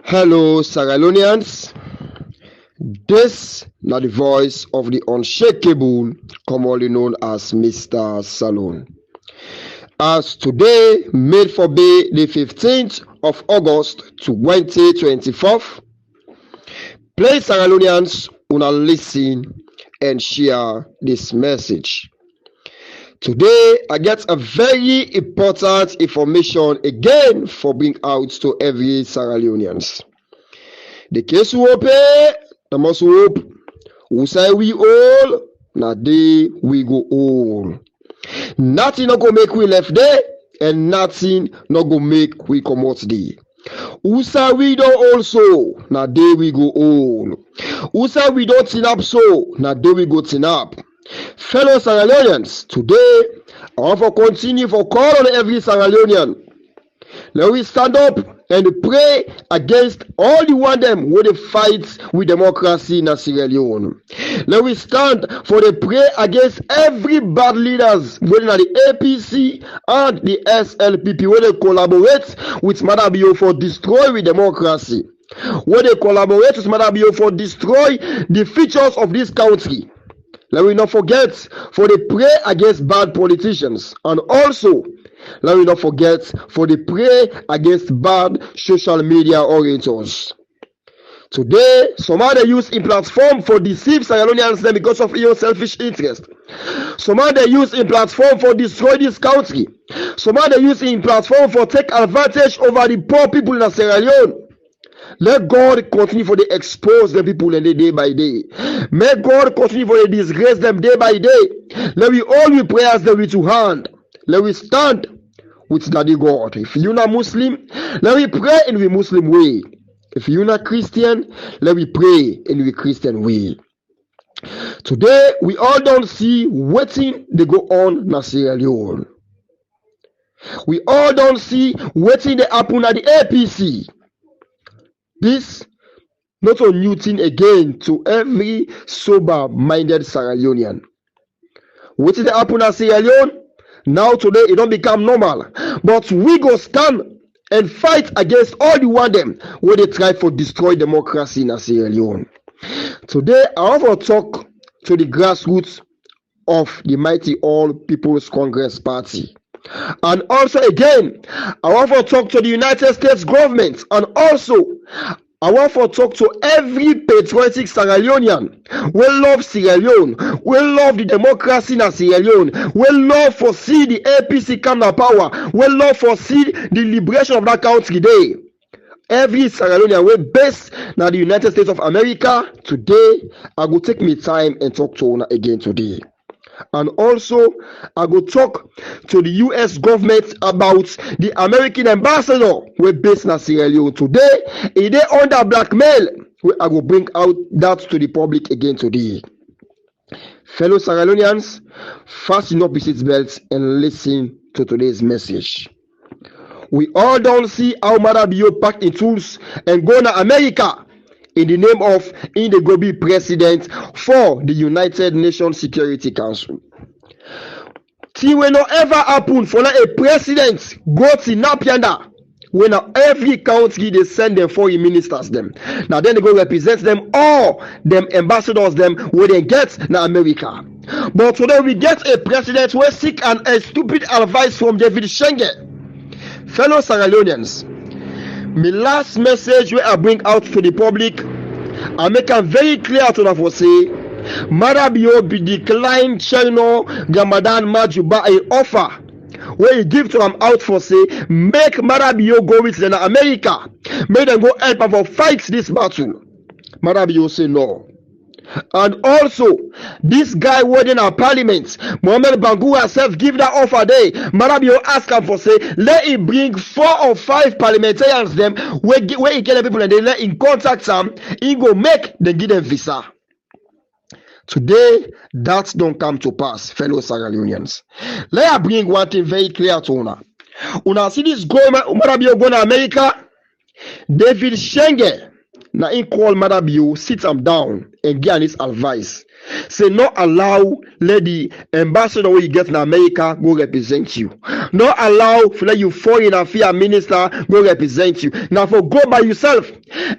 Hello, Sierra Leoneans. This is the voice of the unshakable, commonly known as Mrsta Salone. As today, made for Bay the 15th of August 2024, please Sierra Leoneans, una listen and share this message. Today, I get a very important information again for bring out to every Sierra Leoneans. The case we open, the must hope. Who say we all, na day we go all. Nothing no go make we left there, and nothing no go make we come out there. Who say we don't also, na day we go all. Who say we don't tin up so, na day we go tin up. Fellow Sierra Leoneans, today I want to continue for call on every Sierra Leonean. Let we stand up and pray against all the one them who they fight with democracy in Sierra Leone. Let we stand for the pray against every bad leaders whether the APC and the SLPP where they collaborate with Madabio for destroy with democracy. Where they collaborate with Madabio for destroy the features of this country. Let we not forget for the pray against bad politicians, and also let me not forget for the pray against bad social media orientals. Today, some other use in platform for deceive Sierra Leoneans because of your selfish interest. Some other use in platform for destroy this country. Some other use in platform for take advantage over the poor people in Sierra Leone. Let God continue for the expose the people in the day by day. May God continue for the disgrace them day by day. Let we all we pray as them with two hand. Let we stand with Daddy God. If you're not Muslim, let we pray in the Muslim way. If you're not Christian, let we pray in the Christian way. Today, we all don't see waiting they go on in Sierra Leone. We all don't see waiting they happen at the APC. This not a new thing again to every sober-minded Sierra Leonean. What did happen at Sierra Leone? Now today it don't become normal. But we go stand and fight against all the one them where they try for destroy democracy in Sierra Leone. Today I want to talk to the grassroots of the mighty All People's Congress Party. And also again, I want to talk to the United States government, and also I want to talk to every patriotic Sierra Leonean we love Sierra Leone, we love the democracy in Sierra Leone, we love for see the APC come to power, we love for see the liberation of that country day. Every Sierra Leonean we based in the United States of America. Today, I go take me time and talk to una again today. And also, I go talk to the U.S. government about the American ambassador we based in Sierra Leone today. Is they under blackmail? I go bring out that to the public again today. Fellow Sierra Leoneans, fasten up your seatbelts and listen to today's message. We all don't see how Madabio packed in tools and go to America in the name of Gobi president for the United Nations Security Council. Thing will not ever happen for like a president go to Napianda when every country they send them foreign ministers them. Now then they go represent them all them ambassadors them where they get in America. But today we get a president who seek a stupid advice from David Schengen. Fellow Sierra Leoneans, my last message where I bring out to the public, I make it very clear to them for say, Madabio be declined Chino Ramadan Majuba a offer where he give to them out for say, make Madabio go with them in America, make them go help them for fight this battle. Madabio say no. And also, this guy within our parliament, Mohamed Bangu herself give that offer day. Madabio ask him for say, let him bring 4 or 5 parliamentarians them where he get the people and they let him contact them, he go make them give them visa. Today, that don't come to pass, fellow Sierra Leoneans. Let I bring one thing very clear to una. Una see this government, Madabio go to America, David Schengen. Now he call Madabio, sit him down and give his advice. Say not allow let the ambassador where you get in America go represent you. Not allow let you foreign affairs minister go represent you. Now for go by yourself.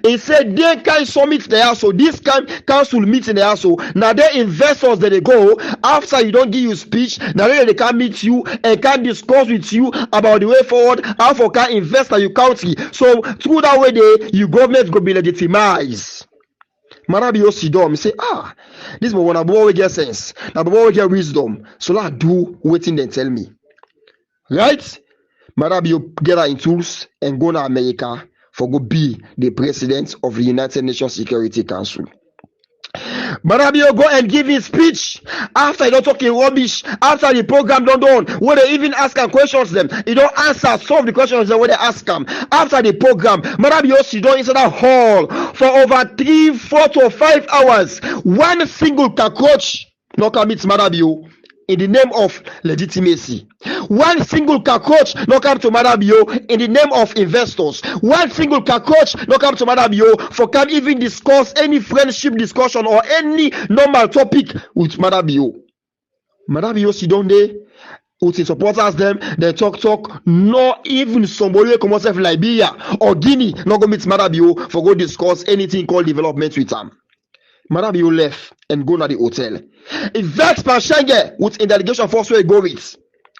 He said they can summit there, so this council meeting there, so now they investors that they go after you don't give you speech. Now they can meet you and can discuss with you about the way forward. How for can invest in your country. So through that way, your government go be legitimized. Marabi Osidom say, this one wanna boy get sense. Now boy get wisdom. So let do waiting then tell me. Right? Marabi get her in tools and go to America for go be the president of the United Nations Security Council. Marabio go and give his speech after he don't talking rubbish, after the program done, where they even ask him questions them. He don't answer, solve the questions where they ask him. After the program, Marabio sit down inside that hall for over 3, 4 to 5 hours. One single cockroach no commits Marabio in the name of legitimacy. One single cockroach no come to Marabio in the name of investors. One single cockroach no come to Marabio for can even discuss any friendship discussion or any normal topic with Marabio. Marabio sit down there with his supporters them, they talk, not even somebody come out of Liberia or Guinea not go meet Marabio for go discuss anything called development with them. Marabio left and go to the hotel. He vexed Pashenge with in delegation force where he go with.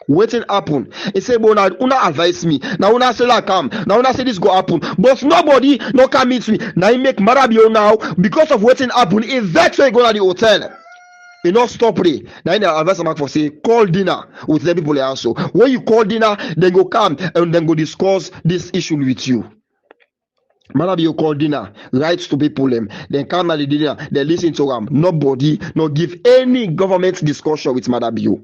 Waiting happen. He say, "But now una advise me. Now una say like come. Now una say this go happen. But nobody no come meet me. Now he make Marabio now because of waiting happen. He vexed where he go to the hotel. He not stop there. Now in the advice mark for say call dinner with the people also. When you call dinner, then go come and then go discuss this issue with you." Marabio call dinner, writes to people them, then come at the dinner, they listen to them. Nobody no give any government discussion with Marabio.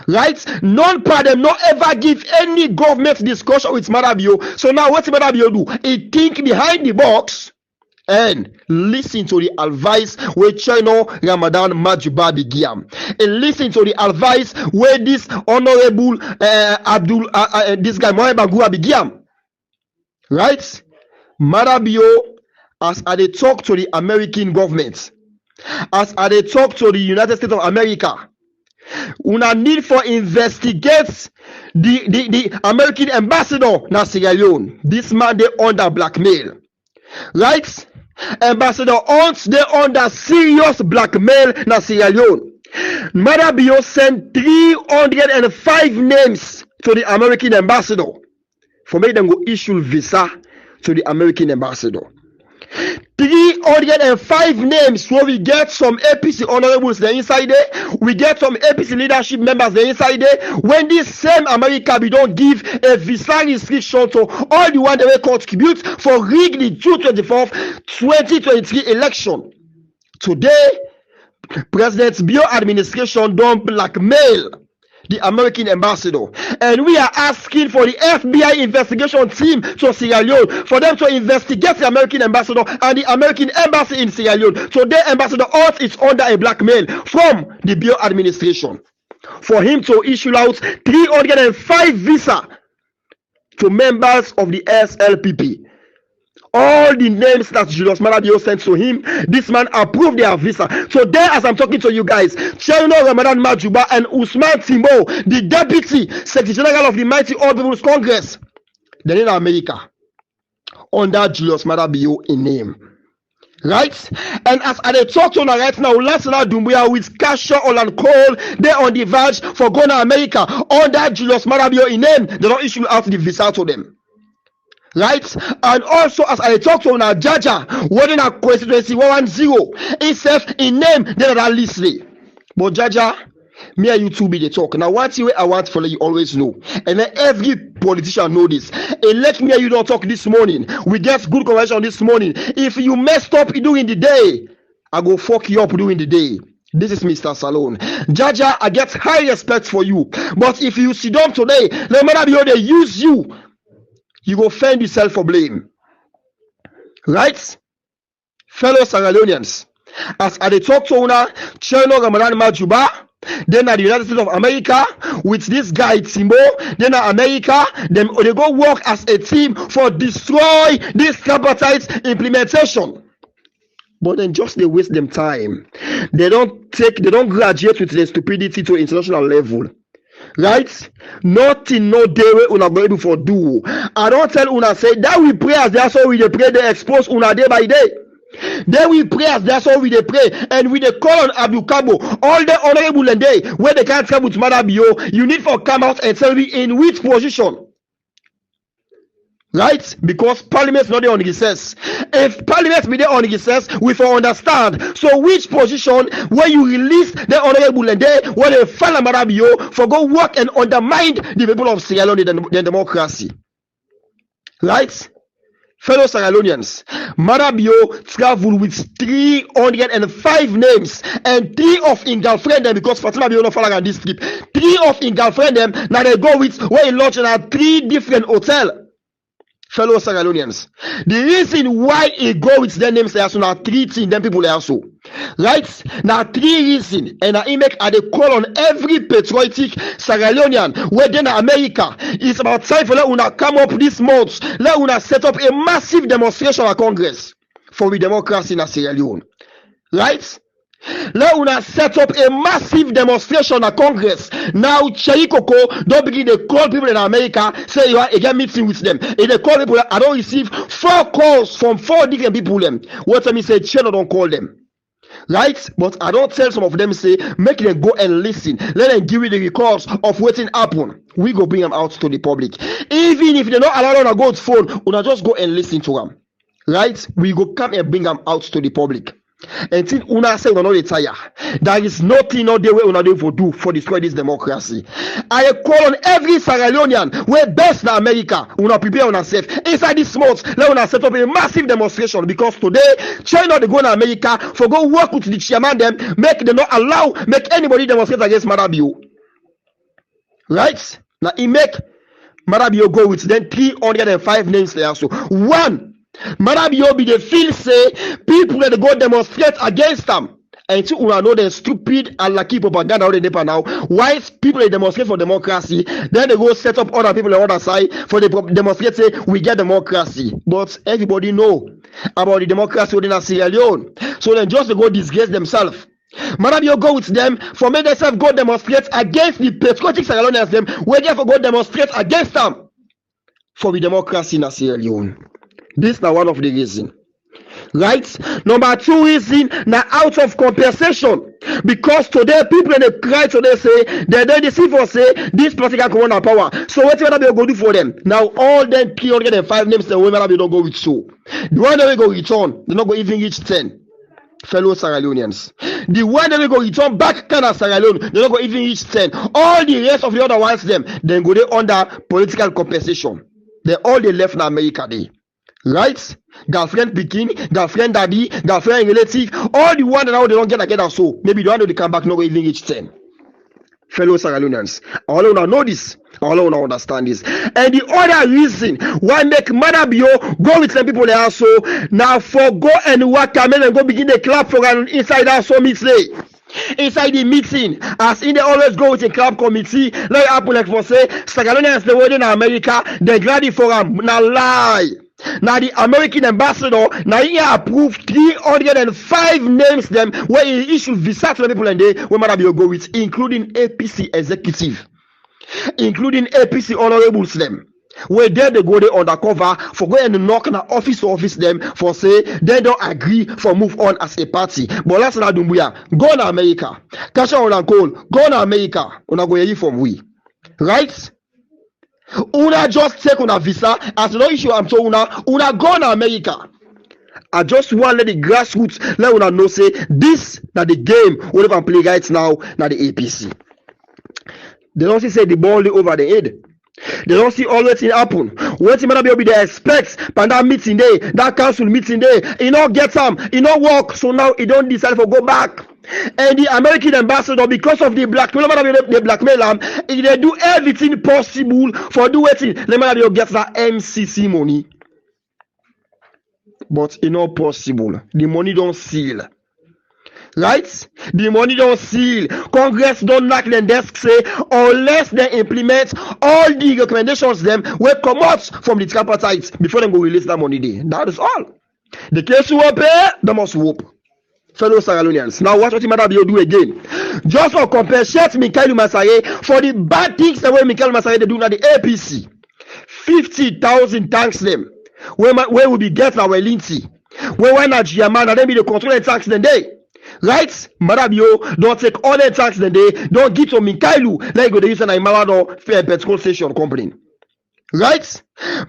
Right? None part them not ever give any government discussion with Marabio. So now what Marabio do? He think behind the box and listen to the advice where Chino Ramadan Majuba began. And listen to the advice where this honorable this guy Mohamed Bagua began. Right? Marabio, as they talk to the American government, as they talk to the United States of America, una need for investigate the American ambassador na Sierra Leone. This man they under blackmail, right? Ambassador Hunt they under serious blackmail na Sierra Leone. Marabio sent 305 names to the American ambassador for make them go issue visa to the American ambassador. 305 names where we get some APC honorables there inside there. We get some APC leadership members there inside there. When this same America we don't give a visa restriction to all the one that will contribute for rig the June 24th 2023 election. Today, President Bio administration don't blackmail the American ambassador, and we are asking for the FBI investigation team to Sierra Leone for them to investigate the American ambassador and the American embassy in Sierra Leone. Today, Ambassador Hunt is under a blackmail from the Bio administration for him to issue out 305 visa to members of the SLPP. All the names that Julius Marabio sent to him, this man approved their visa. So there, as I'm talking to you guys, Chino Ramadan Majuba and Usman Timbo, the Deputy Secretary General of the Mighty All People's Congress, they're in America, under Julius Marabio in name. Right? And as I talk to now right now, Lassana Dumbuya with Kasha Olan Cole, they're on the verge for going to America, under Julius Marabio in name. They don't issue out the visa to them. Right? And also as I talk to now Jaja, what in a constituency 110 itself in name they are listening. But Jaja, me and you two be the talk. Now one thing I want for you always know, and let every politician know this. And let me and you don't talk this morning. We get good conversation this morning. If you messed up during the day, I go fuck you up during the day. This is Mr. Salone. Jaja, I get high respect for you. But if you sit down today, no matter how they use you, you go find yourself for blame. Right? Fellow Sierra Leoneans, as I talk to una, Chino Ramadan Majuba, then at the United States of America, with this guy Timbo, then at America, then they go work as a team for destroy this tripartite implementation. but then just they waste them time. They don't graduate with the stupidity to international level. Right? Nothing no day we una going to for do. I don't tell una say that we pray as that's how we dey pray, they expose una day by day. Then we pray as that's how we dey pray, and we dey call on Abdul Kabo, all the honorable and day where they can't come with Mother Bio. You need to come out and tell me in which position. Right? Because Parliament's not there on recess. If Parliament be there on recess, we for understand. So which position where you release the honorable and they where they file a marabio for go work and undermine the people of Sierra Leone, the democracy. Right? Fellow Sierra Leoneans, Marabio traveled with 305 names and 3 of in girlfriend them because Fatima Bio no follow on this trip. 3 of in girlfriend them now they go with where he launch at 3 different hotels. Fellow Sierra Leoneans, the reason why he go with their names there so now 3 things them people also, right? Now 3 reasons, and I make a call on every patriotic Sierra Leonean within America. It's about time for let una come up this month. Let una set up a massive demonstration at Congress for the democracy in Sierra Leone, right? Let una set up a massive demonstration at Congress. Now, Cherikoko don't begin to call people in America, say you are again meeting with them. If they call people, I don't receive 4 calls from 4 different people. What I mean say, Channel don't call them. Right? But I don't tell some of them, say, make them go and listen. Let them give you the records of what's happen. We go bring them out to the public. Even if they don't allow them to go to phone, we'll just go and listen to them. Right? We go come and bring them out to the public. And think una say una no retire. There is nothing no day where una do for do for destroy this democracy. I call on every Sierra Leonean where best in America. Una prepare una self. Inside this month, let una set up a massive demonstration because today China they go in America for go work with the chairman them, make them not allow make anybody demonstrate against Marabio. Right? Now he make Marabio go with then 305 names there. So 1. Marabio be the feel say people that go demonstrate against them. And so una know the stupid and lucky propaganda on the paper now. Why people they demonstrate for democracy, then they go set up other people on the other side for the demonstrate say we get democracy. But everybody know about the democracy within Sierra Leone. So then just to go disgrace themselves. Marabio go with them for make themselves go demonstrate against the patriotic Sierra Leoneans them, where they for go demonstrate against them for the democracy in Sierra Leone. This is one of the reasons. Right? Number 2 reason now out of compensation. Because today people in the cry today say they deceive us say this party can come on power. So whatever they go do for them. Now all them 305 names the women don't go with so. The one that we go return, they not go even reach 10. Fellow Sierra Leoneans. The one that we go return back Canada Sierra Leone, they don't go even reach 10. All the rest of the other ones them, then go there under political compensation. They all they left in America they. Right? Girlfriend picking, girlfriend daddy, girlfriend relative, all the one that now they don't get together so maybe the one that they come back not even reach 10. Fellow Sierra Leoneans, all of you know this, all of you understand this. And the other reason why make Marabio go with some people there also now for go and work come and go begin the clap for an inside that summit day. Inside the meeting, as in they always go with a club committee, like happen like for say, Sierra Leoneans the world in America, they glad for them. Now lie. Now the American ambassador now he approved 305 names them where he issued visa to the people and they where Marabio go with, including APC executive, including APC honorables them. Where there they go there undercover for go and knock on office to office them for say they don't agree for move on as a party. But last night Dumbuya go to America, catch on and call, go to America, una go hear from we, right? Una just take on a visa as no issue. I'm so una go to America. I just want let the grassroots let una know say this that the game whatever play right now na the APC. They don't say the ball over the head. They don't see all that thing happen. What it might be they expect but that meeting day, that council meeting day, he not get some, he not work, so now he don't decide for go back. And the American ambassador, because of the blackmail, they blackmail him, they do everything possible for do it. They might get that MCC money. But it's not possible. The money don't seal. Right? The money don't seal. Congress don't knock the desk say unless they implement all the recommendations them will come out from the tripartite before they go release that money there. That is all. The case will pay, they must whoop. fellow Sierra Leoneans. Now watch what Mrsta Bio do again. Just for compensate Michael Massaye for the bad things the way Michael Massaye they do now the APC. 50,000 thanks them. Where will be get our Lindsay? Where Nigeria man and then be the control the tax then they. Right? Mrsta Bio don't take all the tax then they don't get to Mikailu like go the use an Imalado petrol station company. Right?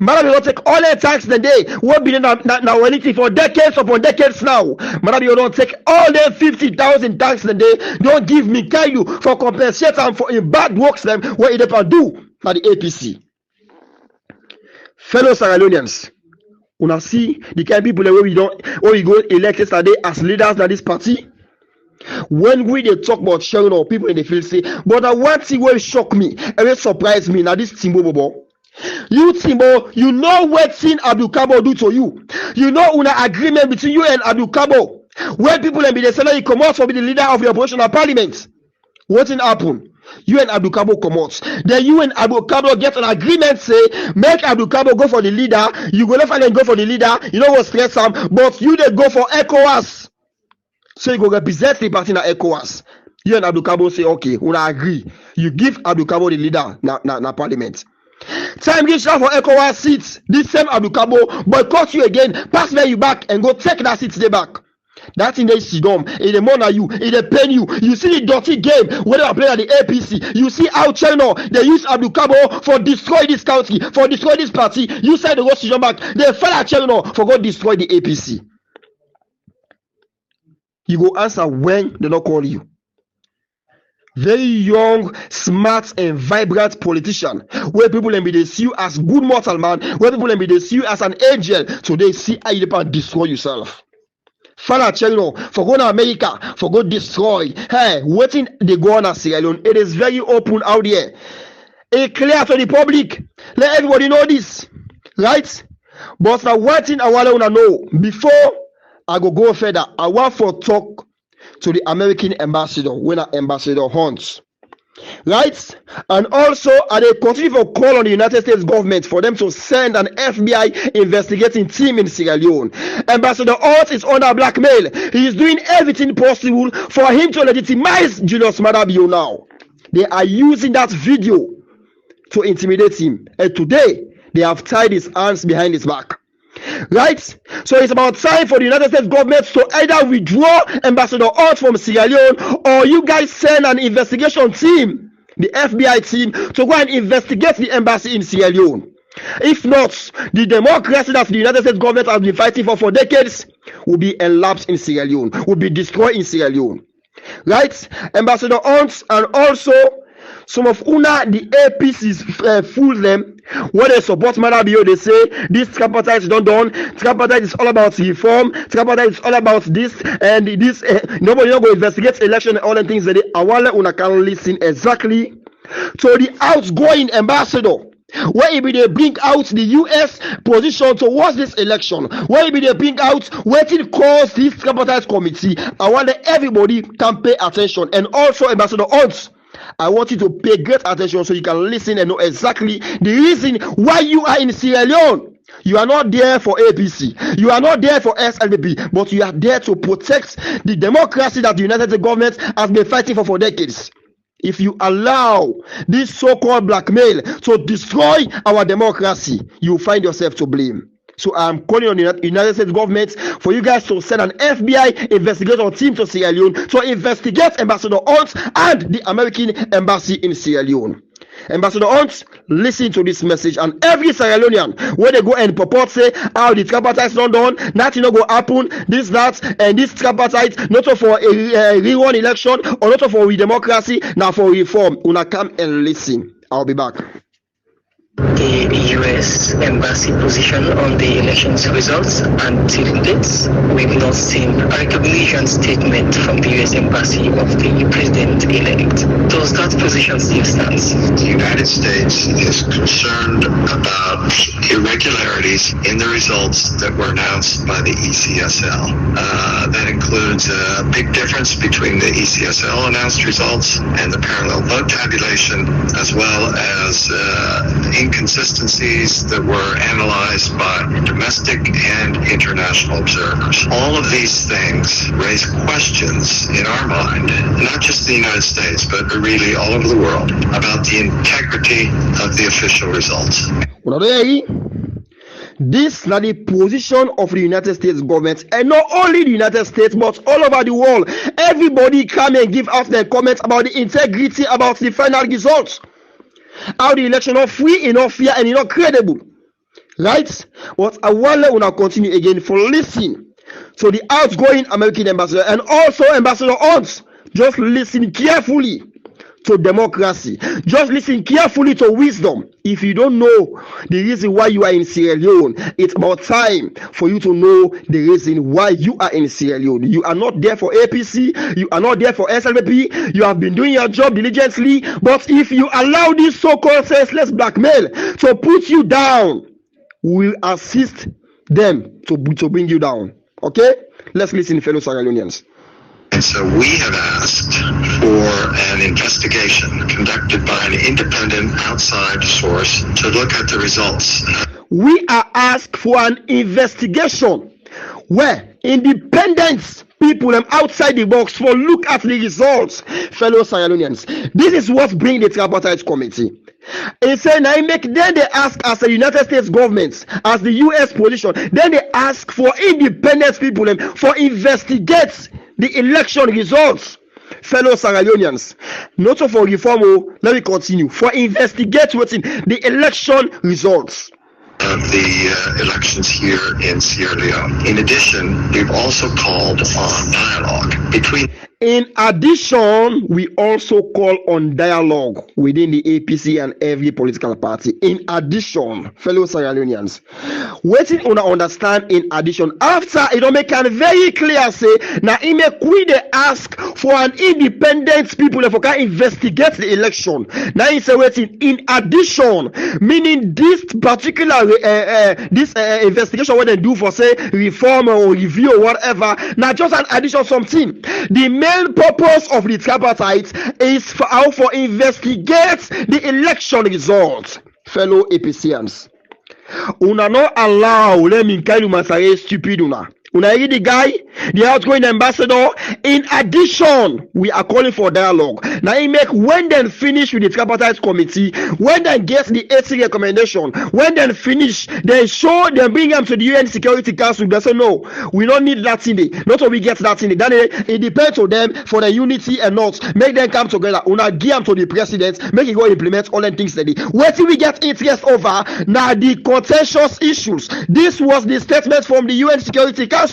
Mrsta Bio don't take all the tax then they what be now for decades upon decades now. Mrsta Bio don't take all the 50,000 tax then they don't give Mikailu for compensate and for a bad works them what it can do by the APC. Fellow Sierra Leoneans, una see the kind of people where we go elect yesterday as leaders in this party. When we they talk about sharing our people in the field say, but one thing will shock me and will surprise me now this Timbo Bobo. You Timbo, you know what thing Abdul Kabo do to you. You know una agreement between you and Abdul Kabo. When people and be the senator, you come out to be the leader of your oppositional parliament. What thing happen? You and Abdul Kabo come out. Then you and Abdul Kabo get an agreement say, make Abdul Kabo go for the leader. You go left and go for the leader. You know what stress him, but you they go for ECOWAS. So you go represent the party in ECOWAS. You and Abdul Kabo say, okay, we agree. You give Abdul Kabo the leader na parliament. Time reach out for ECOWAS seats. This same Abdul Kabo boycott you again, pass where you back and go take that seat there back. That thing they see them, it dey murder you, it dey pain you. You see the dirty game when they are playing at the APC. You see how China they use Abdul Kabo for destroy this county, for destroy this party. You said the go see back. They fell at China for go destroy the APC. You go answer when they not call you. Very young, smart, and vibrant politician. Where people can be they see you as good mortal man. Where people can be they see you as an angel. So they see how you can destroy yourself. Father Chino, for go to America, for go destroy. Hey, waiting they go on Sierra Leone. It is very open out there. It clear to the public. Let everybody know this. Right? But now one thing I want to know before I go further, I want for talk to the American ambassador when an ambassador hunts. Right? And also, they continue to call on the United States government for them to send an FBI investigating team in Sierra Leone. Ambassador Holt is under blackmail. He is doing everything possible for him to legitimize Julius Mrsta Bio now. They are using that video to intimidate him. And today, they have tied his hands behind his back. Right? So it's about time for the United States government to either withdraw Ambassador Holt from Sierra Leone or you guys send an investigation team, the FBI team, to go and investigate the embassy in Sierra Leone. If not, the democracy that the United States government has been fighting for decades will be elapsed in Sierra Leone, will be destroyed in Sierra Leone. Right? Ambassador Holt and also some of the APCs fool them. When they support Mrsta Bio, they say this tripartite is not done. Tripartite is all about reform. Tripartite is all about this and this. Nobody not go investigate election and all the things that they. I want una can listen exactly to the outgoing ambassador. Where it be they bring out the US position towards this election. Where it be they bring out what it calls this tripartite committee. I want that everybody can pay attention. And also Ambassador Holt, I want you to pay great attention so you can listen and know exactly the reason why you are in Sierra Leone. You are not there for APC. You are not there for SLDP, but you are there to protect the democracy that the United States government has been fighting for decades. If you allow this so-called blackmail to destroy our democracy, you find yourself to blame. So I'm calling on the United States government for you guys to send an FBI investigator team to Sierra Leone to investigate Ambassador Holt and the American embassy in Sierra Leone. Ambassador Holt, listen to this message, and every Sierra Leonean where they go and purport say how the tripartite is not done, nothing not go happen, this, that, and this tripartite not for a rerun election or not for democracy, now for reform. Una come and listen. I'll be back. The U.S. embassy position on the elections results until date. We've not seen a recognition statement from the U.S. embassy of the president-elect. Does that position still stand? The United States is concerned about irregularities in the results that were announced by the ECSL. That includes a big difference between the ECSL announced results and the parallel vote tabulation, as well as inconsistencies that were analyzed by domestic and international observers. All of these things raise questions in our mind, not just in the United States, but really all over the world, about the integrity of the official results. This is not the position of the United States government, and not only the United States, but all over the world. Everybody come and give us their comments about the integrity, about the final results. How the election not free, enough fair, and not credible. Right? But I want to continue again for listening to the outgoing American ambassador and also Ambassador Hunt. Just listen carefully to democracy. Just listen carefully to wisdom. If you don't know the reason why you are in Sierra Leone, it's about time for you to know the reason why you are in Sierra Leone. You are not there for APC. You are not there for SLP. You have been doing your job diligently. But if you allow this so-called senseless blackmail to put you down, we will assist them to bring you down. Okay? Let's listen, fellow Sierra Leoneans. And so we have asked for an investigation conducted by an independent outside source to look at the results. We are asked for an investigation where independent people outside the box for look at the results, fellow Sierra Leoneans. This is what brings the tripartite committee. It said, then they ask as the United States government, as the US position, then they ask for independent people for investigate the election results, fellow Sierra Leoneans. Not for reform, let me continue. For investigate the election results of the elections here in Sierra Leone. In addition, we've also called on dialogue between. In addition, we also call on dialogue within the APC and every political party. In addition, fellow Sierra Leoneans, waiting on understand. In addition, after it don't make it very clear say now it make we they ask for an independent people if we can investigate the election. Now it's waiting. In addition, meaning this particular investigation what they do for say reform or review or whatever. Now just an addition something. The main purpose of the tripartite is for investigate the election results, fellow APCians. Una not allow let me tell you masare stupid una. Una read the guy, the outgoing ambassador. In addition, we are calling for dialogue. Now he make when then finish with the tripartite committee, when then get the 80 recommendation, when then finish, they show them bring them to the UN Security Council. They say no, we don't need that in it. Not so we get that in it. Then it depends on them for the unity and not make them come together. Una give them to the president, make it go implement all the things that they. Where till we get interest over now the contentious issues. This was the statement from the UN Security Council.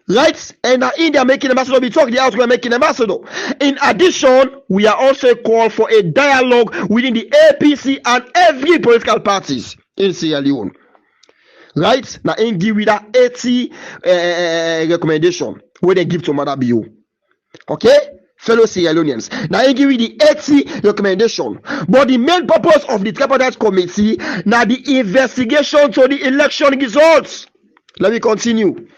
Right? And India making ambassador be talking, the outgoing making ambassador. In addition, we are also called for a dialogue within the APC and every political parties in Sierra Leone. Right? Now, in give with that 80 recommendation where they give to Mother BU. Okay? Fellow Sierra Leoneans. Now, I give you the 80 recommendation. But the main purpose of the tripartite committee, now the investigation to the election results. Let me continue.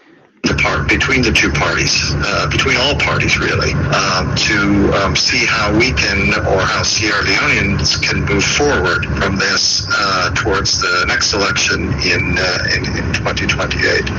Between the two parties, between all parties really, to see how we can, or how Sierra Leoneans can move forward from this towards the next election in 2028.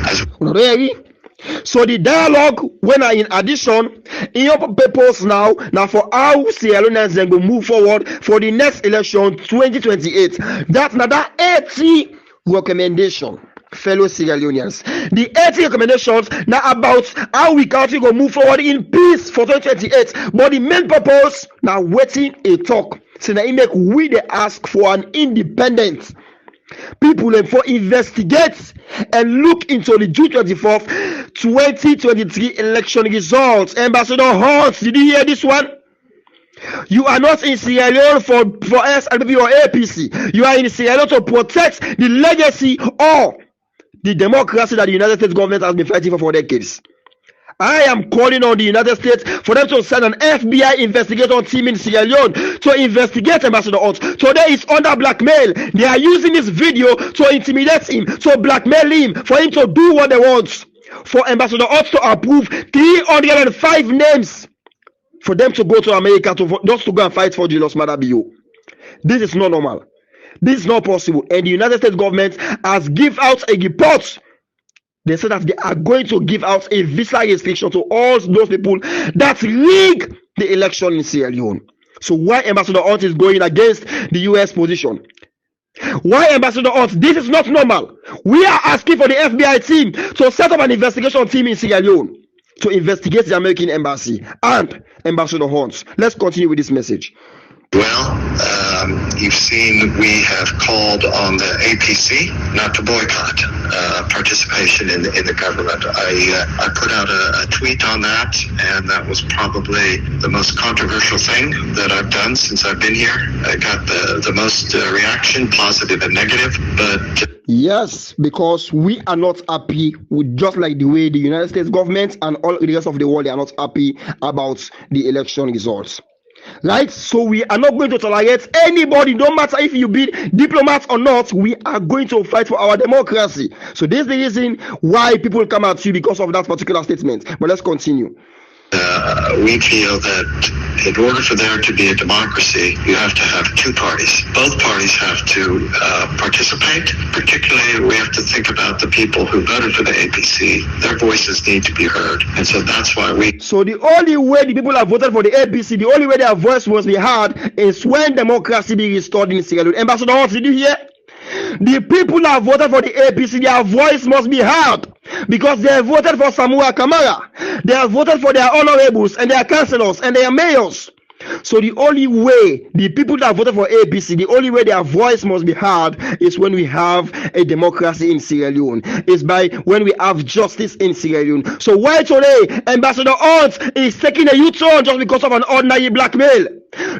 So the dialogue, when I in addition, in your purpose now for how Sierra Leoneans then go move forward for the next election 2028. That's another 80 recommendation. Fellow Sierra Leoneans, the 80 recommendations now about how we country go move forward in peace for 2028. But the main purpose now waiting a talk. So now it make we they ask for an independent people and for investigate and look into the June 24th 2023 election results. Ambassador Hunt, did you hear this one? You are not in Sierra Leone for SLP or APC. You are in Sierra Leone to protect the legacy or the democracy that the United States government has been fighting for decades. I am calling on the United States for them to send an FBI investigator team in Sierra Leone to investigate Ambassador Hunt. Today is under blackmail. They are using this video to intimidate him, to blackmail him, for him to do what they want. For Ambassador Hunt to approve 305 names for them to go to America to just to go and fight for Julius Maada Bio. This is not normal. This is not possible. And the United States government has given out a report. They said that they are going to give out a visa restriction to all those people that rig the election in Sierra Leone. So why Ambassador Hunt is going against the US position? Why Ambassador Hunt? This is not normal. We are asking for the FBI team to set up an investigation team in Sierra Leone to investigate the American embassy and Ambassador Hunt. Let's continue with this message. Well, you've seen we have called on the APC not to boycott participation in the government. I put out a tweet on that, and that was probably the most controversial thing that I've done since I've been here. I got the most reaction, positive and negative, but... Yes, because we are not happy with, just like the way the United States government and all the rest of the world, they are not happy about the election results. Right? So we are not going to tolerate anybody, no matter if you be diplomats or not. We are going to fight for our democracy. So this is the reason why people come at you because of that particular statement. But let's continue. We feel that in order for there to be a democracy, you have to have two parties. Both parties have to participate. Particularly, we have to think about the people who voted for the APC. Their voices need to be heard. And so that's why we... So the only way the people have voted for the APC, the only way their voice must be heard is when democracy be restored in Sierra Leone. Ambassador Hunt, did you hear? The people that voted for the APC, their voice must be heard because they have voted for Samuel Kamara. They have voted for their honorables and their councillors and their mayors. So the only way the people that voted for APC, the only way their voice must be heard is when we have a democracy in Sierra Leone. Is by when we have justice in Sierra Leone. So why today Ambassador Hunt is taking a U-turn just because of an ordinary blackmail?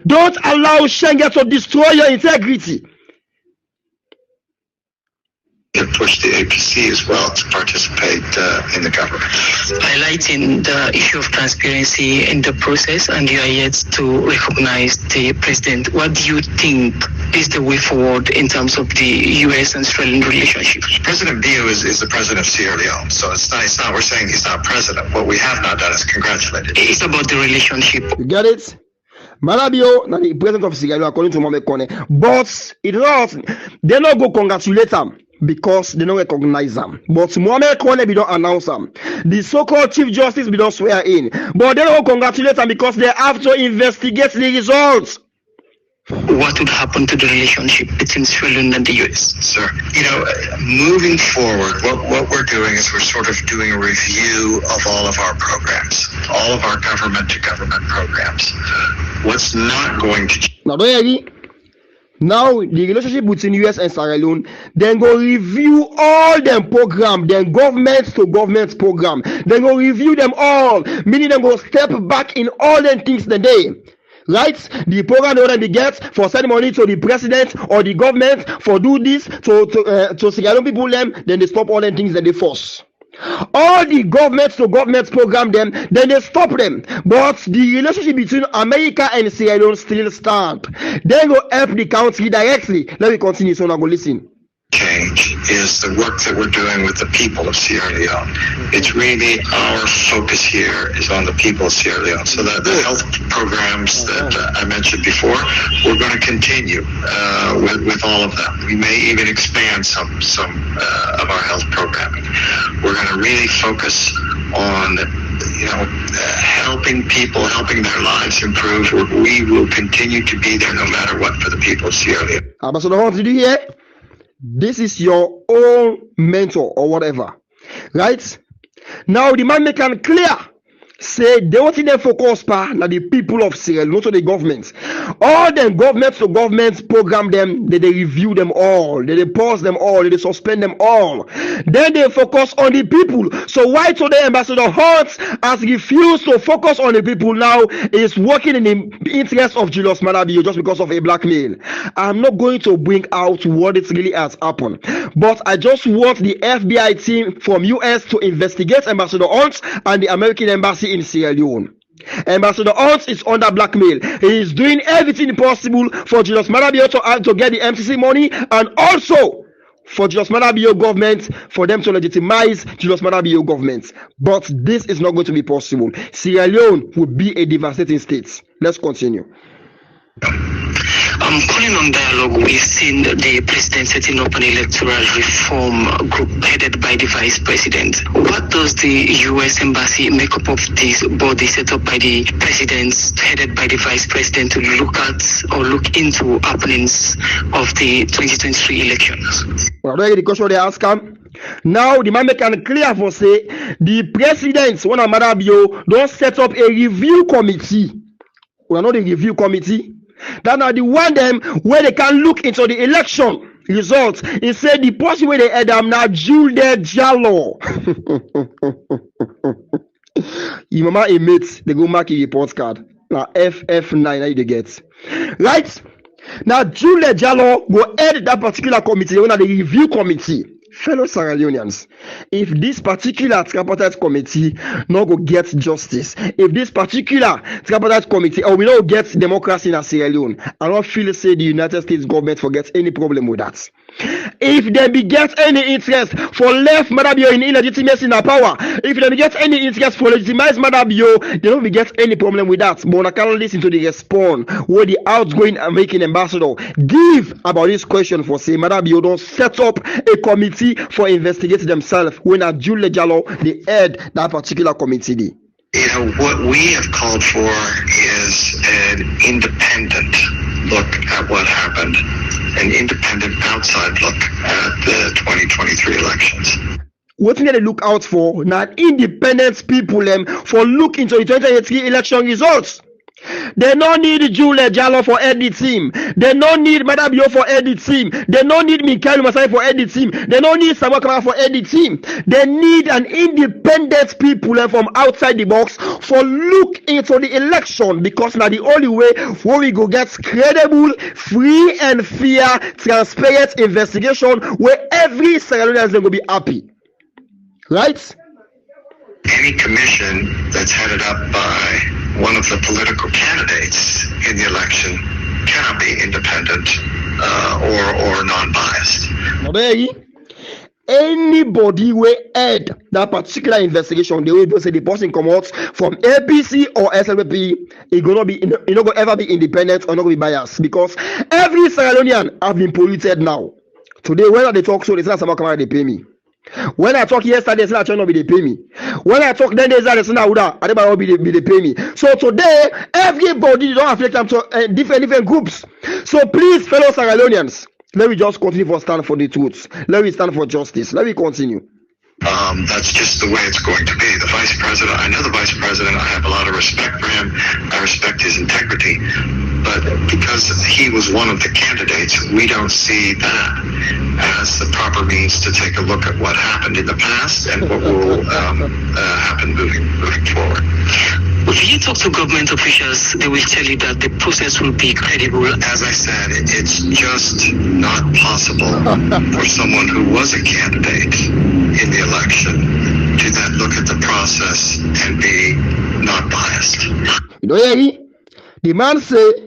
Don't allow Schengen to destroy your integrity. And push the APC as well to participate in the government. Highlighting the issue of transparency in the process, and you are yet to recognize the president. What do you think is the way forward in terms of the U.S. and Australian relationship? President Bio is the president of Sierra Leone, so it's not we're saying he's not president. What we have not done is congratulated. It's about the relationship. You get it? Malabio, now the president of Sierra Leone, according to Mohamed Kone, but it not, they not go congratulate him because they don't recognize them. But Mohamed Kone be don't announce them. The so-called Chief Justice be don't swear in. But they don't congratulate them because they have to investigate the results. What would happen to the relationship between Sierra Leone and the US? Sir, moving forward, what we're doing is we're sort of doing a review of all of our programs, all of our government-to-government programs. What's not going to change? Now, don't worry. Now, the relationship between US and Sierra Leone, then go review all them program, then government to government program. Then go review them all, meaning then go step back in all them things the day. Right? The program they get for send money to the president or the government for do this to Sierra Leone people them, then they stop all them things that they force. All the government to government program them, then they stop them. But the relationship between America and Sierra Leone still stand. They go help the country directly. Let me continue so now go listen. Change is the work that we're doing with the people of Sierra Leone. It's really our focus here is on the people of Sierra Leone. So the health programs that I mentioned before, we're going to continue with all of them. We may even expand some of our health programming. We're going to really focus on helping people, helping their lives improve. We will continue to be there no matter what for the people of Sierra Leone. Ambassador Hunt, did you hear? This is your own mentor or whatever, right? Now the man make it clear, say they want to focus on the people of Sierra Leone, not to the government. All them government to government program them, they review them all, they pause them all, they suspend them all. Then they focus on the people. So why today Ambassador Hunt has refused to focus on the people now is working in the interest of Julius Malabio just because of a blackmail. I'm not going to bring out what it really has happened, but I just want the FBI team from US to investigate Ambassador Hunt and the American embassy in Sierra Leone. Ambassador Hunt is under blackmail. He is doing everything possible for Julius Malabio to get the MCC money, and also for Julius Malabio government, for them to legitimize Julius Malabio government. But this is not going to be possible. Sierra Leone would be a devastating state. Let's continue. Calling on dialogue, we've seen the president setting up an electoral reform group headed by the vice president. What does the U.S. Embassy make up of this body set up by the president, headed by the vice president, to look at or look into happenings of the 2023 elections? Well, the question they ask him. Now the man make it clear for say the president, when Amadabio, don't set up a review committee. We are not a review committee. That are the one them where they can look into the election results. He said the person where they had them now Julia Jallo. Your mama a mate, they go mark a report card. Now FF9 they get. Right? Now Julia Jallo go head that particular committee, one of the review committee. Fellow Sierra Leoneans, if this particular tripartite committee not go get justice, if this particular tripartite committee or we don't get democracy in Sierra Leone, I don't feel say the United States government forgets any problem with that. If they be get any interest for left Madabio in illegitimacy in power, if they be get any interest for legitimize Madabio, they don't be get any problem with that. But I can't listen to the response where the outgoing American ambassador give about this question for say Madabio don't set up a committee for investigating themselves when a Julia Jallo the head that particular committee. You know, what we have called for is an independent look at what happened, an independent outside look at the 2023 elections. What they look out for now independent people for look into the 2023 election results. They don't need Julia Jallo for edit team. They don't need Madabio for edit team. They don't need Mikael Masai for edit team. They don't need Samuel Kamara for edit team. They need an independent people from outside the box for look into the election, because now the only way where we go get credible, free and fair, transparent investigation where every Sierra Leonean is going to be happy. Right? Any commission that's headed up by one of the political candidates in the election cannot be independent or non-biased. Anybody will head that particular investigation, the way they say the person comes out from APC or SLP, it's gonna be, it's not gonna ever be independent or not gonna be biased, because every Sierra Leonean have been polluted now. Today, when they talk, so they say about Kamara, they pay me. When I talk yesterday, they say they pay me. When I talk then they say they pay me. So today, everybody don't affect them to different groups. So please, fellow Sierra Leoneans, let me just continue for stand for the truth. Let me stand for justice. Let me continue. That's just the way it's going to be. The vice president, I know the vice president, I have a lot of respect for him. I respect his integrity. But because he was one of the candidates, we don't see that as the proper means to take a look at what happened in the past and what will happen moving forward. If you talk to government officials, they will tell you that the process will be credible. As I said, it's just not possible for someone who was a candidate in the election to then look at the process and be not biased. You know, the man say,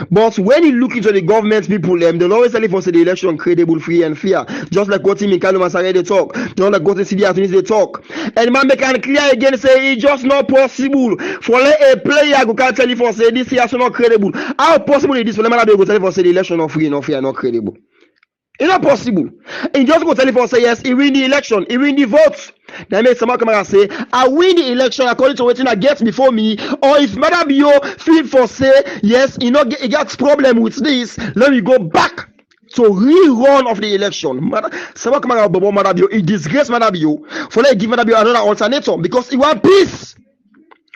but when you look into the government people, they'll always tell you for say the election credible, free and fair. Just like what Tim Mikael Masare they talk, just like what the CD Attorneys they talk. And the man make it clear again, say it's just not possible for a player who can tell you for say this is not credible. How possible is this for the man to go tell you for say the election not free, not fair, not credible? It's not possible. And just go tell you for say yes, he win the election, he win the votes. That makes someone come and say, I win the election according to what I get before me, or if Madabio feel for say, yes, he gets problem with this, let me go back to rerun of the election. Someone come and Bobo Madabio, he disgrace Madabio for let give Madabio another alternator because he want peace.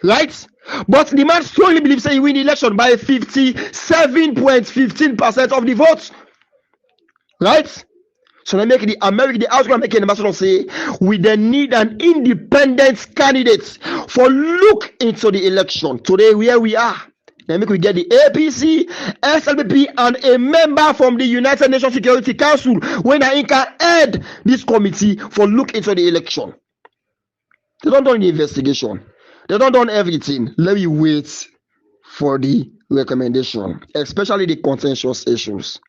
Right? But the man strongly believes that he win the election by 57.15% of the votes. Right? So they make the outcome making ambassador say we then need an independent candidate for look into the election. Today where we are, then make we get the APC, SLPP, and a member from the United Nations Security Council when I can head this committee for look into the election. They don't do the investigation. They don't do everything. Let me wait for the recommendation, especially the contentious issues.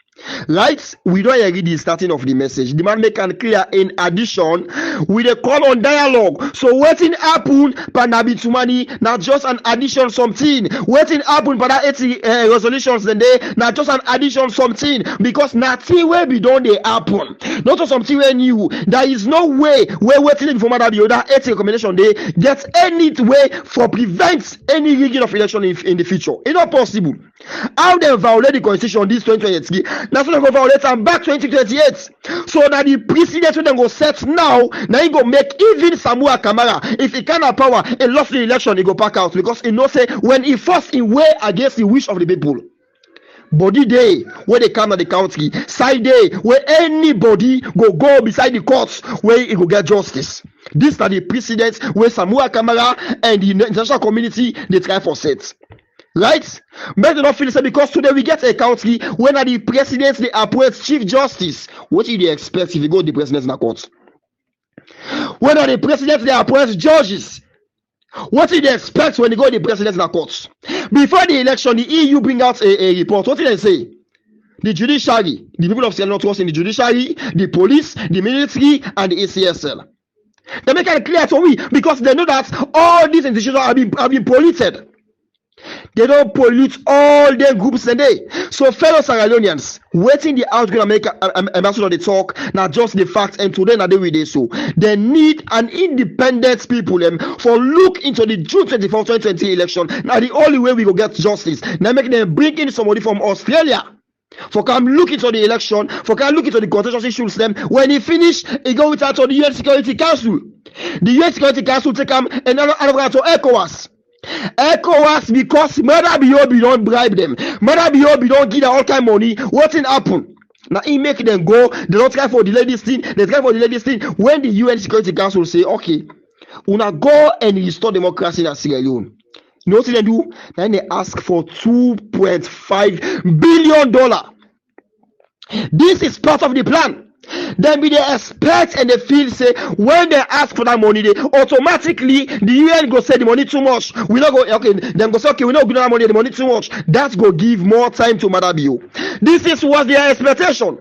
Right? We don't agree the starting of the message. The man make it clear in addition with a call on dialogue. So waiting happen panabi tumani not just an addition something. Waiting happen for that 80 resolutions the day not just an addition something because nothing will be done they happen. Not just something when you there is no way where waiting for the other 80 recommendation they get any way for prevent any rigging of election in the future. It's not possible. How they violate the constitution this 2023 that's not going to violate and back 2028 so that the precedent when they go set now he go make even Samuel Kamara if he can have power and lost the election he go back out because he know say when he forced in way against the wish of the people body day where they come to the country side day where anybody go beside the courts where he go get justice. These are the precedents where Samuel Kamara and the international community they try for set. Right? But do not feel because today we get a country when the president they appoint chief justice. What do they expect if you go to the president's court? When the president they appoint judges. What do they expect when they go to the president's court? Before the election, the EU bring out a report. What did they say? The judiciary, the people of Sierra Leone trust in the judiciary, the police, the military, and the ACSL. They make it clear to me because they know that all these institutions have been polluted. They don't pollute all their groups today. So fellow Sierra Leoneans, waiting the outgoing American ambassador they talk, not just the facts, and today not the way they so. They need an independent people for look into the June 24, 2020 election. Now the only way we will get justice. Now make them bring in somebody from Australia. For come look into the election, for come look into the contentious issues them. When he finish, he go with out to the UN Security Council. The UN Security Council take him another to ECOWAS. ECOWAS because Mother Biobi don't bribe them. Mother Biobi don't give them all kind of money. What's in happen? Now he make them go. They don't try for delay this thing. They try for delay this thing. When the UN Security Council say, okay, una go and restore democracy in Sierra Leone. You know what they do? Then they ask for $2.5 billion. This is part of the plan. Then be they expect and they feel say when they ask for that money, they automatically the UN go say the money too much. We not go okay. Then go say okay, we not give that money, the money too much. That's go give more time to Madabio. This is what their expectation.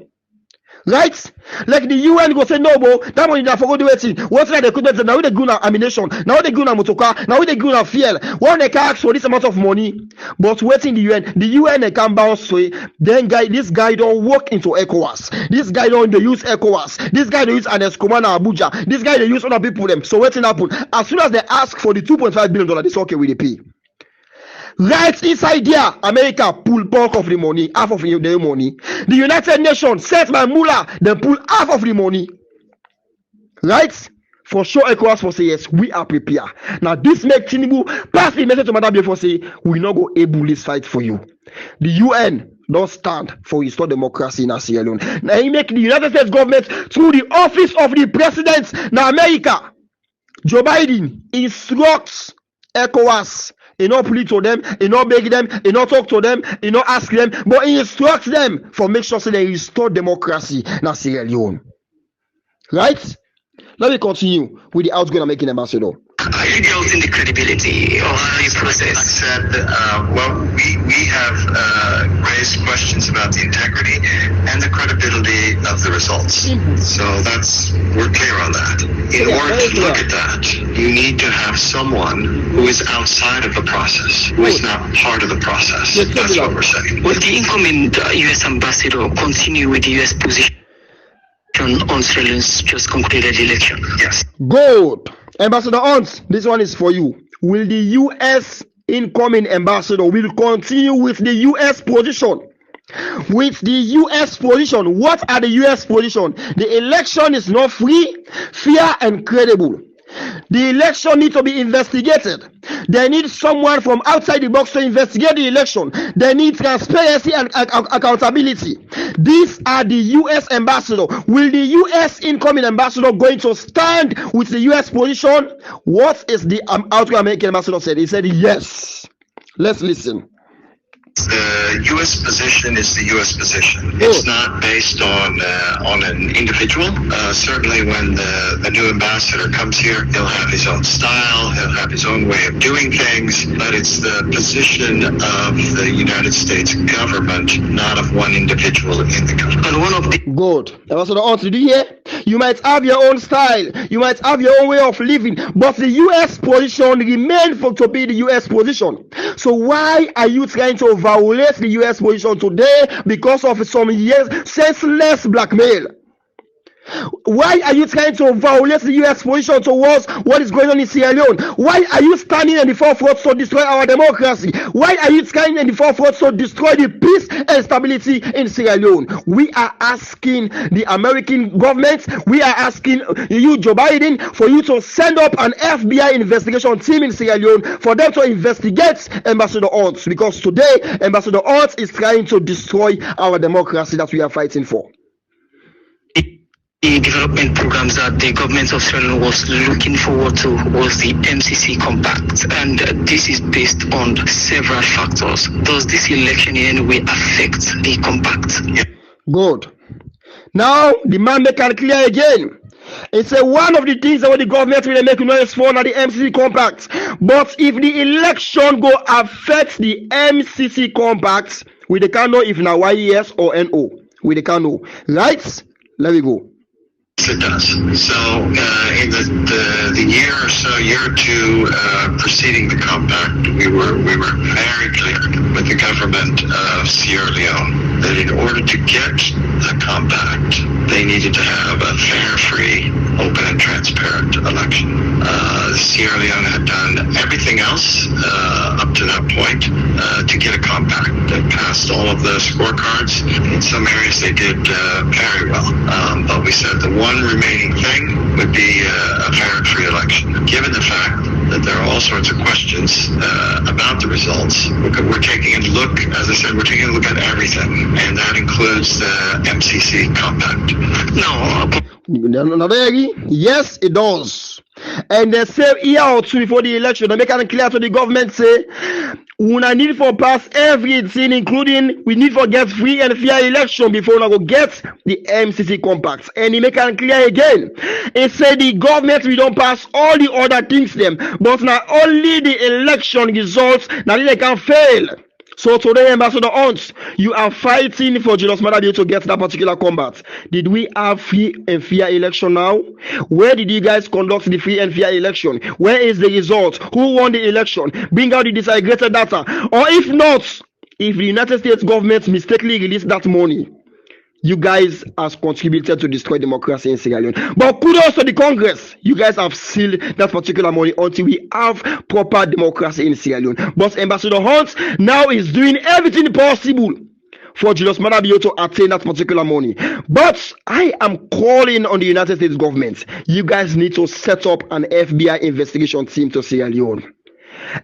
Right? Like the UN go say no, but that money they forgot to waiting. What's like the equipment? Now they go na ammunition. Now they go na motorcar. Now they go na fuel. Why they can ask for this amount of money? But waiting the UN they can bounce to it. Then this guy don't walk into ECOWAS. This guy don't they use ECOWAS. This guy they use Anes Komana Abuja. This guy they use other people them. So waiting happen. As soon as they ask for the $2.5 billion, this okay with the pay. Right inside there, America pull bulk of the money, half of the money. The United Nations set my mullah, then pull half of the money. Right? For sure, ECOWAS for say yes, we are prepared. Now this make Tinubu pass the message to Madam before say we not go able this fight for you. The UN don't stand for restore democracy in Sierra Leone. Now he make the United States government through the office of the president. Now America, Joe Biden instructs ECOWAS. He not plead to them, he not beg them, he not talk to them, he not ask them, but he instructs them for make sure so they restore democracy in Sierra Leone. Right? Let me continue with the outgoing American ambassador. Are you doubting the credibility of this process? I said, we have raised questions about the integrity and the credibility of the results. So we're clear on that. In order to look at that, you need to have someone who is outside of the process, who is not part of the process. That's what we're saying. Will the incoming U.S. ambassador continue with the U.S. position on Sierra Leone's just concluded election? Yes. Good. Ambassador Hunt, this one is for you. Will the U.S. incoming ambassador will continue with the U.S. position? With the U.S. position, what are the U.S. position? The election is not free, fair, and credible. The election needs to be investigated. They need someone from outside the box to investigate the election. They need transparency and accountability. These are the U.S. ambassador. Will the U.S. incoming ambassador going to stand with the U.S. position? What is the outgoing American ambassador said? He said yes. Let's listen. The U.S. position is the U.S. position. It's not based on an individual. Certainly when the new ambassador comes here, he'll have his own style, he'll have his own way of doing things, but it's the position of the United States government, not of one individual in the government. And one of the Good. Ambassador Hunt, did you hear? You might have your own style, you might have your own way of living, but the U.S. position remains to be the U.S. position. So why are you trying to violate the U.S. position today because of some years senseless blackmail? Why are you trying to violate the U.S. position towards what is going on in Sierra Leone? Why are you standing in the forefront to destroy our democracy? Why are you standing in the forefront to destroy the peace and stability in Sierra Leone? We are asking the American government, we are asking you, Joe Biden, for you to send up an FBI investigation team in Sierra Leone for them to investigate Ambassador Hunt, because today Ambassador Hunt is trying to destroy our democracy that we are fighting for. The development programs that the government of Sierra Leone was looking forward to was the MCC Compact, and this is based on several factors. Does this election in any way affect the compact? Good. Now the man make it clear again. It's one of the things that the government will make noise for now, the MCC Compact. But if the election go affect the MCC Compact, we can't know if now YES or NO. We can't know. Right? Let me go. It does. So in the year or two preceding the compact, we were very clear with the government of Sierra Leone that in order to get the compact, they needed to have a fair, free, open and transparent election. Sierra Leone had done everything else up to that point to get a compact. They passed all of the scorecards. In some areas they did very well, but we said the one remaining thing would be a fair and free election. Given the fact that there are all sorts of questions about the results, we're taking a look, as I said, we're taking a look at everything, and that includes the MCC compact. Yes, it does. And they say year or two before the election, they make it clear to the government, say, we need for pass everything, including we need for get free and fair election before we go get the MCC compact. And he make it clear again. He said the government we don't pass all the other things them, but not only the election results that they can fail. So today, Ambassador Hunt, you are fighting for Julius Malema to get that particular combat. Did we have free and fair election now? Where did you guys conduct the free and fair election? Where is the result? Who won the election? Bring out the disaggregated data. Or if not, if the United States government mistakenly released that money, you guys have contributed to destroy democracy in Sierra Leone. But kudos to the Congress. You guys have sealed that particular money until we have proper democracy in Sierra Leone. But Ambassador Hunt now is doing everything possible for Julius Malema to attain that particular money. But I am calling on the United States government. You guys need to set up an FBI investigation team to Sierra Leone.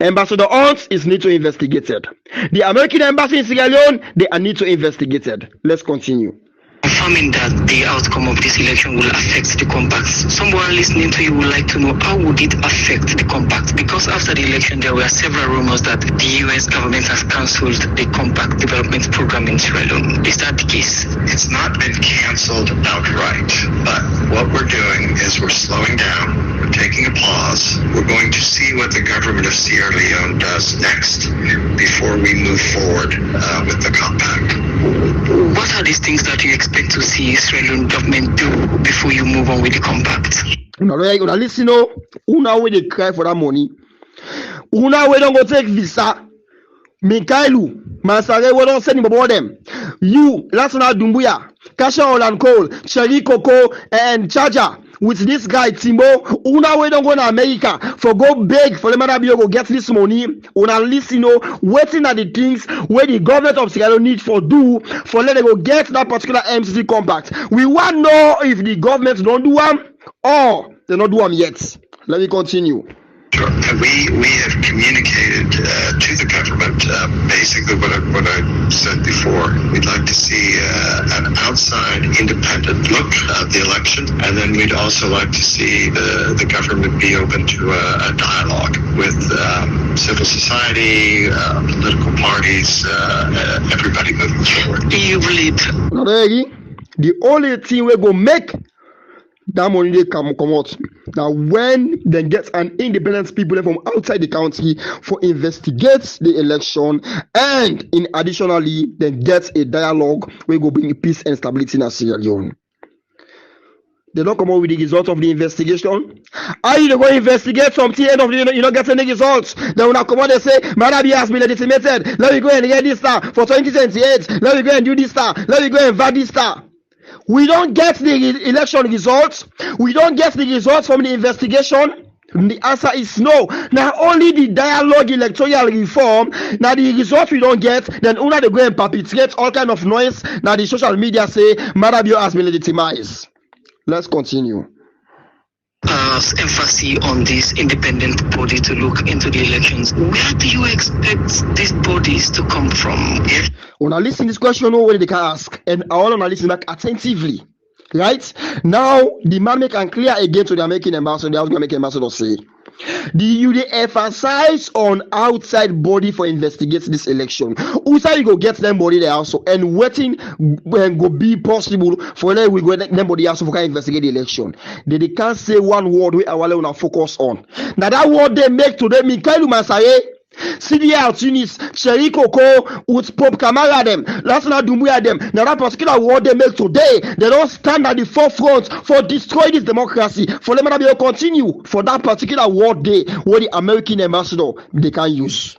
Ambassador Hunt is need to investigate it. The American embassy in Sierra Leone, they are need to investigate it. Let's continue. Confirming that the outcome of this election will affect the compact. Someone listening to you would like to know, how would it affect the compact? Because after the election there were several rumors that the US government has cancelled the compact development program in Sierra Leone. Is that the case? It's not been cancelled outright, but what we're doing is we're slowing down, we're taking a pause, we're going to see what the government of Sierra Leone does next before we move forward with the compact. What are these things that you expect to see Sierra Leone government do before you move on with the compact? Una listen, una way they cry for that money. Una way don't go take visa. Mikailu, Masare, we don't send him about them. You, Lasana Dumbuya, Kasha Olan Cole, Cherry Coco, and Charger. With this guy Timbo, una way don't go to America for go beg for the Malema go get this money. Una listen, waiting at the things where the government of Sierra Leone need for do for let them go get that particular MCC compact. We want to know if the government don't do them or they not do them yet. Let me continue. Sure. We have communicated to the government basically what I said before. We'd like to see an outside independent look at the election, and then we'd also like to see the government be open to a dialogue with civil society, political parties, everybody moving forward. You believe the only thing we go make that money they come out now when they get an independent people from outside the country for investigate the election, and in additionally then get a dialogue we go bring peace and stability in Sierra Leone. They don't come out with the result of the investigation. Are you going to investigate something end of the you don't get any results? Then when I come out and say Marabi has been legitimated, let me go and get this star for 2028, let me go and do this star, let me go and vote this star. We don't get the election results. We don't get the results from the investigation. The answer is no. Now only the dialogue electoral reform. Now the results we don't get, then una they go and perpetrate all kind of noise. Now the social media say Marabio has been legitimized. Let's continue. Emphasis on this independent body to look into the elections. Where do you expect these bodies to come from? When I listen to this question, know what they can ask, and I want to listen back attentively. Right now, the man make and clear again to the American ambassador. The American ambassador say, they emphasize on outside body for investigate this election. Also, you go get them body there also, and waiting when go be possible for them we go them body also for investigate the election. They can't say one word we are want to focus on. Now that word they make today, Mikhail Masaye. CDR Tunis, Cherry Coco, with Pope Kamara them, last night Dumbuya them. Now that particular word they make today, they don't stand at the forefront for destroy this democracy. For them to be continue for that particular word day where the American ambassador they can use.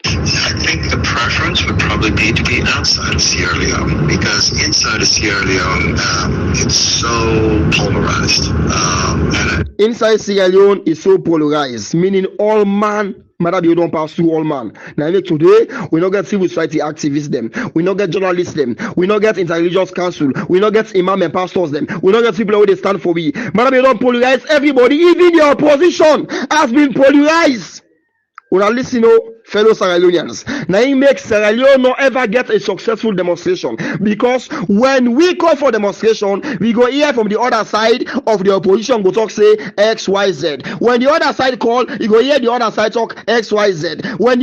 I think the preference would probably be to be outside of Sierra Leone, because inside of Sierra Leone, it's so polarized. Inside Sierra Leone is so polarized, meaning all man. You don't pass through all man. Now today, we not get civil society activists them. We not get journalists them. We not get interreligious council. We not get imam and pastors them. We not get people who they stand for we. You don't polarize everybody. Even the opposition has been polarized. When I listen to fellow Sierra Leoneans, now it makes Sierra Leone not ever get a successful demonstration, because when we call for demonstration, we go hear from the other side of the opposition go talk say XYZ. When the other side call, you go hear the other side talk XYZ. When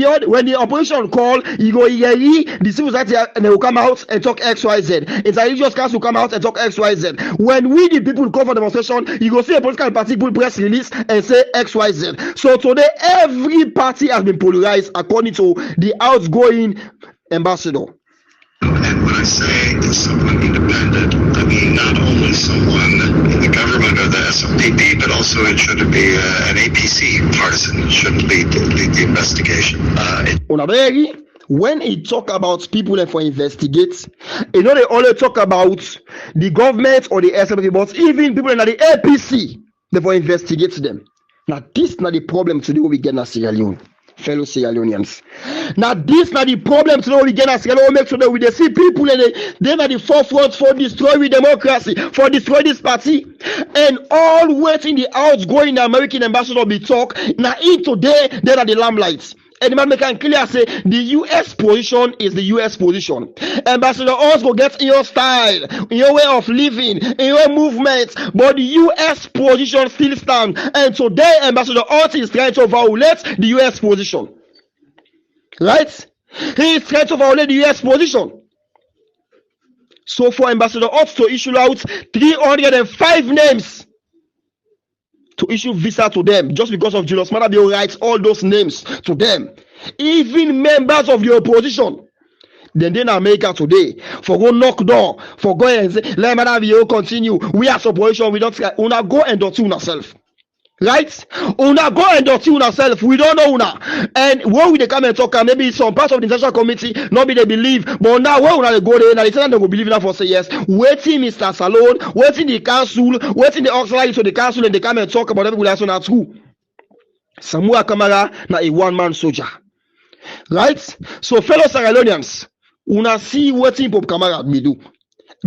the opposition call, you go hear the civil society and they will come out and talk XYZ. Interreligious council will come out and talk XYZ. When we the people call for demonstration, you go see a political party put press release and say XYZ. So today every party has been polarized according to the outgoing ambassador. And when I say someone independent, I mean not only someone in the government or the SLPP, but also it should be an APC partisan. It shouldn't lead the investigation. When he talk about people and for investigate, they only talk about the government or the SLPP, but even people in the APC, they for investigate them. Now this is not the problem today we get in Sierra Leone, fellow Sierra Leoneans. Now this is not the problem today we get in Sierra Leone. Make sure that we see people and they're at the forefront for destroying democracy, for destroying this party, and all waiting the outgoing American ambassador be talk. Now in today they're at the limelight. And the man can clearly say the US position is the US position. Ambassador also gets in your style, in your way of living, in your movement, but the US position still stands. And today, Ambassador Ott is trying to violate the US position. Right? He is trying to violate the US position. So for Ambassador Ott to issue out 305 names to issue visa to them just because of Julius Marabio writes all those names to them, even members of the opposition. Then in America today, for go knock door, for go and say, let Marabio continue. We as opposition, we don't una go and do yourself. Right? Una go and dirty yourself. We don't know una. And when we come and talk, maybe some part of the international committee not be they believe, but now when una go there, now they tell them they go believe enough for say yes. Waiting Mrsta Salone, waiting the council, waiting the auxiliary to the council, and they come and talk about everything that's not true. Samuel Kamara na a one-man soldier. Right? So fellow Sierra Leoneans, una see waiting Pope Kamara me do.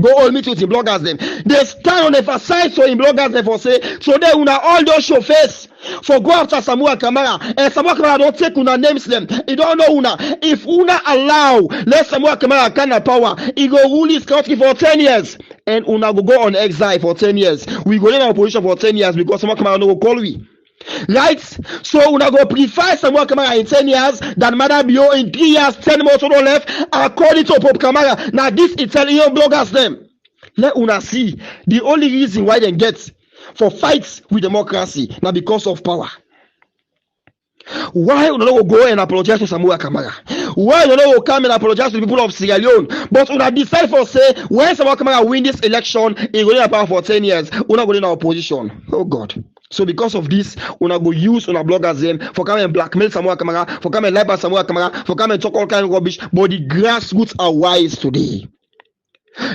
Go all meet with him bloggers them. They stand on the side so him bloggers them for say so they una all those show face for go after Samuel Kamara and Samuel Kamara don't take una names them. He don't know una. If una allow let Samuel Kamara can power, he go rule his country for 10 years and una go on exile for 10 years. We go in opposition for 10 years because Samuel Kamara no go call we. Right? So una go prefer Samuel Kamara in 10 years than Madam Bio in 3 years, 10 months on left, according to Pope Kamara. Now this Italian bloggers them. Let una see the only reason why they get for fights with democracy now because of power. Why una no go and apologize to Samuel Kamara? Why una no go come and apologize to the people of Sierra Leone? But una decide for say when Samuel Kamara win this election, he go in power for 10 years. Una go in opposition. Oh God. So because of this, una go use una bloggers them for come and blackmail Samuel Kamara, for come and lie about Samuel Kamara, for come and talk all kind of rubbish. But the grassroots are wise today.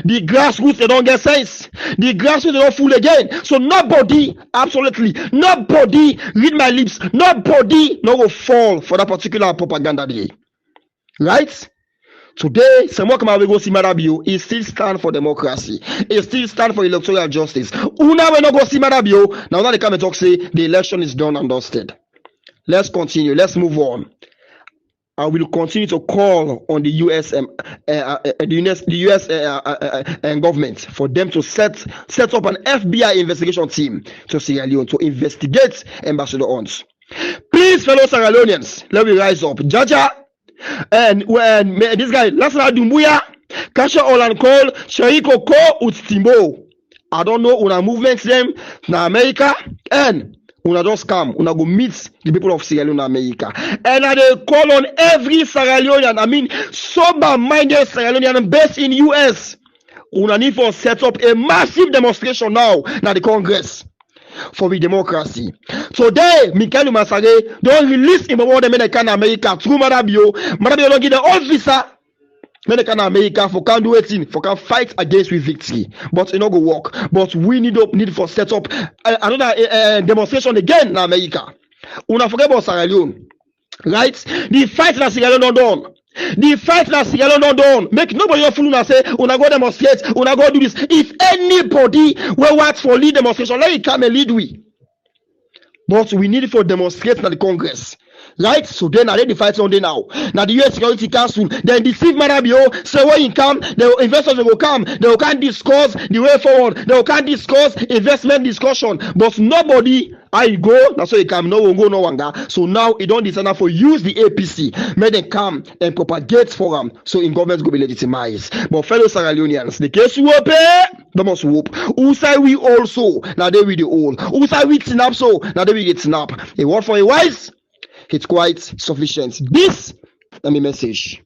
The grassroots they don't get sense. The grassroots they don't fool again. So nobody, absolutely nobody, read my lips, nobody no will fall for that particular propaganda day. Right? Today, Samuel Kamara will go see Marabio. He still stand for democracy. He still stand for electoral justice. Una will not go see Marabio. Now they come and talk say the election is done and dusted. Let's continue. Let's move on. I will continue to call on the US government for them to set up an FBI investigation team to Sierra Leone to investigate Ambassador Ons. Please, fellow Sierra Leoneans, let me rise up. Jaja and when this guy Lasana Dumbuya, Kasha Olan Cole, Sheriko Ko Utstimbo. I don't know una movements them na America and una just come, una go meet the people of Sierra Leone, America. And I call on every Sierra Leonean, I mean, sober-minded Sierra Leonean based in US. Una need for set up a massive demonstration now the Congress for the democracy. Today, Michael Masare don't release him about the American America through Marabio. Marabio don't give the old visa. American America for can do it for can fight against with victory, but it not go work. But we need for set up another demonstration again in America. Una forget about Sierra Leone, right? The fight in Sierra Leone done. The fight in Sierra Leone done. Make nobody fool una say una go demonstrate, una go do this. If anybody will work for lead demonstration, let it come and lead we. But we need for demonstrate in the Congress. Right? So then I the fight on day now. Now the US Security Council then deceive Marabio, say when you come, the investors will come, they will can't discuss the way forward, they will can't discuss investment discussion, but nobody I go, that's why you come, no one go no longer. So now it don't decide for use the APC, make them come and propagate for them, so in government go be legitimized. But fellow Sierra Leoneans, the case we open, they must whoop. Who say we also, now they we the all. Who say we snap so, now they we get snap. A word for a wise, it's quite sufficient. This, let me message.